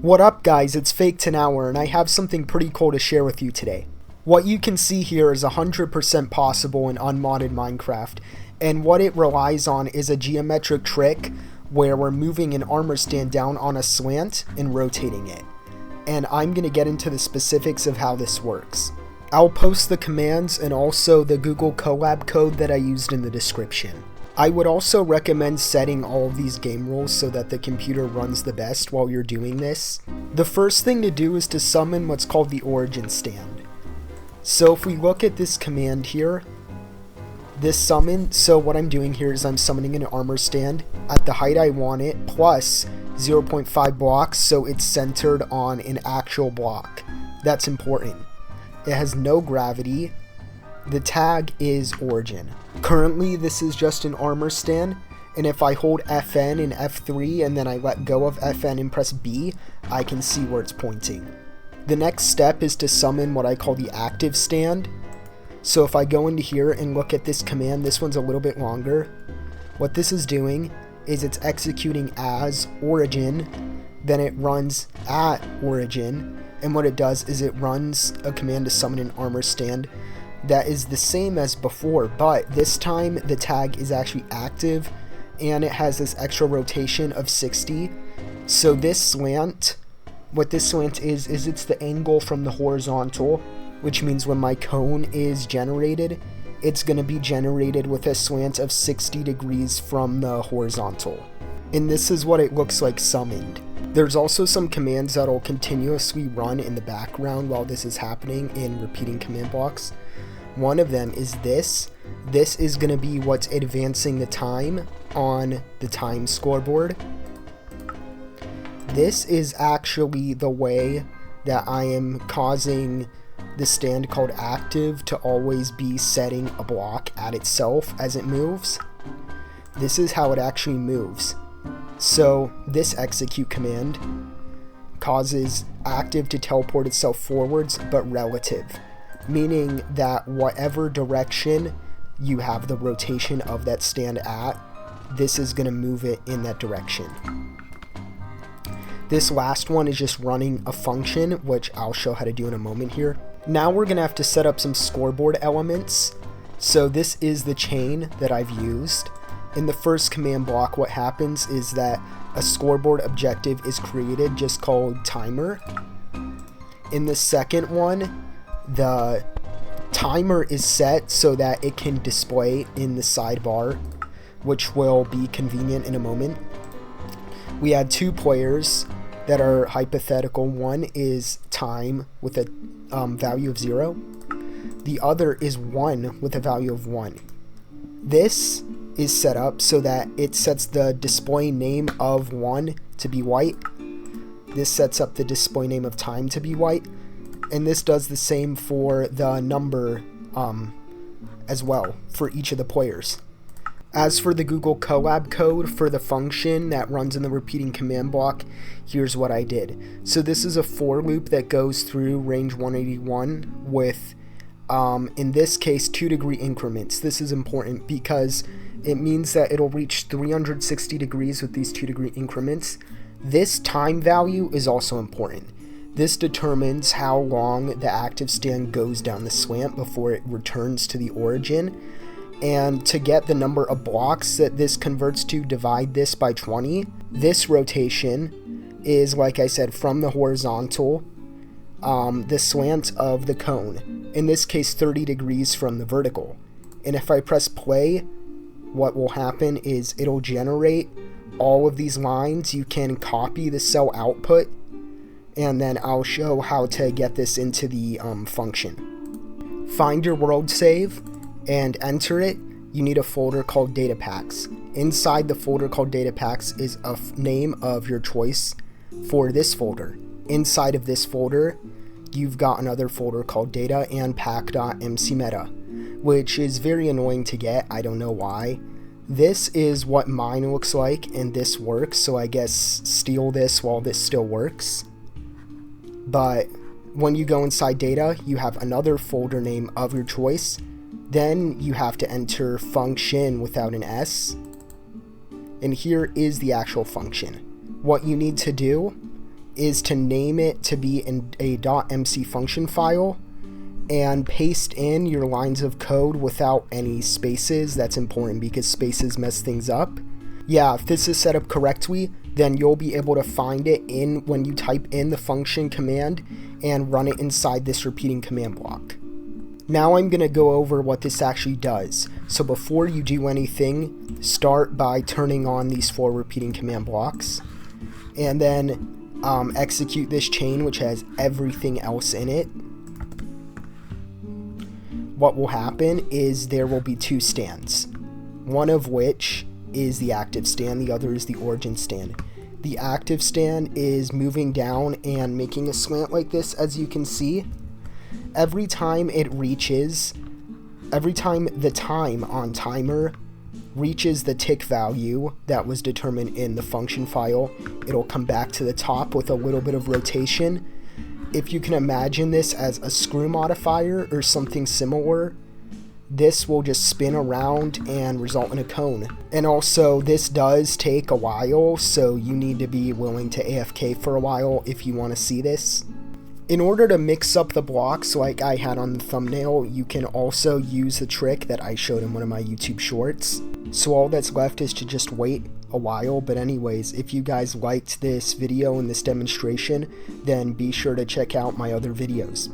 What up guys, it's Fake10hour and I have something pretty cool to share with you today. What you can see here is 100% possible in unmodded Minecraft, and what it relies on is a geometric trick where we're moving an armor stand down on a slant and rotating it. And I'm going to get into the specifics of how this works. I'll post the commands and also the Google Colab code that I used in the description. I would also recommend setting all of these game rules so that the computer runs the best while you're doing this. The first thing to do is to summon what's called the origin stand. So if we look at this command here, this summon, so what I'm doing here is I'm summoning an armor stand at the height I want it, plus 0.5 blocks, so it's centered on an actual block. That's important. It has no gravity. The tag is origin. Currently this is just an armor stand, and if I hold FN and F3 and then I let go of FN and press B, I can see where it's pointing. The next step is to summon what I call the active stand. So if I go into here and look at this command, this one's a little bit longer. What this is doing is it's executing as origin, then it runs at origin, and what it does is it runs a command to summon an armor stand that is the same as before, but this time the tag is actually active and it has this extra rotation of 60. So this slant, what this slant is it's the angle from the horizontal, which means when my cone is generated, it's going to be generated with a slant of 60 degrees from the horizontal. And this is what it looks like summoned. There's also some commands that will continuously run in the background while this is happening in repeating command blocks. One of them is this. This is going to be what's advancing the time on the time scoreboard. This is actually the way that I am causing the stand called active to always be setting a block at itself as it moves. This is how it actually moves. So this execute command causes active to teleport itself forwards, but relative, meaning that whatever direction you have the rotation of that stand at, this is going to move it in that direction. This last one is just running a function, which I'll show how to do in a moment here. Now we're going to have to set up some scoreboard elements. So this is the chain that I've used. In the first command block, what happens is that a scoreboard objective is created just called timer. In the second one, the timer is set so that it can display in the sidebar, which will be convenient in a moment. We had two players that are hypothetical. One is time with a value of 0. The other is 1 with a value of 1. This is set up so that it sets the display name of 1 to be white. This sets up the display name of time to be white. And this does the same for the number as well for each of the players. As for the Google Colab code for the function that runs in the repeating command block, here's what I did. So this is a for loop that goes through range 181 with, in this case, 2-degree increments. This is important because it means that it'll reach 360 degrees with these 2-degree increments. This time value is also important. This determines how long the active stand goes down the slant before it returns to the origin. And to get the number of blocks that this converts to, divide this by 20. This rotation is, like I said, from the horizontal, the slant of the cone. In this case, 30 degrees from the vertical. And if I press play, what will happen is it'll generate all of these lines. You can copy the cell output, and then I'll show how to get this into the function. Find your world save and enter it. You need a folder called Datapacks. Inside the folder called Datapacks is a name of your choice for this folder. Inside of this folder, you've got another folder called data and pack.mcmeta, which is very annoying to get. I don't know why. This is what mine looks like, and this works, so I guess steal this while this still works. But when you go inside data, you have another folder name of your choice. Then you have to enter function without an S. And here is the actual function. What you need to do is to name it to be in a .mcfunction file and paste in your lines of code without any spaces. That's important because spaces mess things up. Yeah, if this is set up correctly, then you'll be able to find it in when you type in the function command and run it inside this repeating command block. Now I'm going to go over what this actually does. So before you do anything, start by turning on these 4 repeating command blocks, and then execute this chain, which has everything else in it. What will happen is there will be 2 stands, one of which is the active stand, the other is the origin stand. The active stand is moving down and making a slant like this, as you can see. Every time the time on timer reaches the tick value that was determined in the function file, it'll come back to the top with a little bit of rotation. If you can imagine this as a screw modifier or something similar, this will just spin around and result in a cone. And also, this does take a while, so you need to be willing to AFK for a while if you want to see this. In order to mix up the blocks like I had on the thumbnail, you can also use the trick that I showed in one of my YouTube shorts. So all that's left is to just wait a while. But anyways, if you guys liked this video and this demonstration, then be sure to check out my other videos.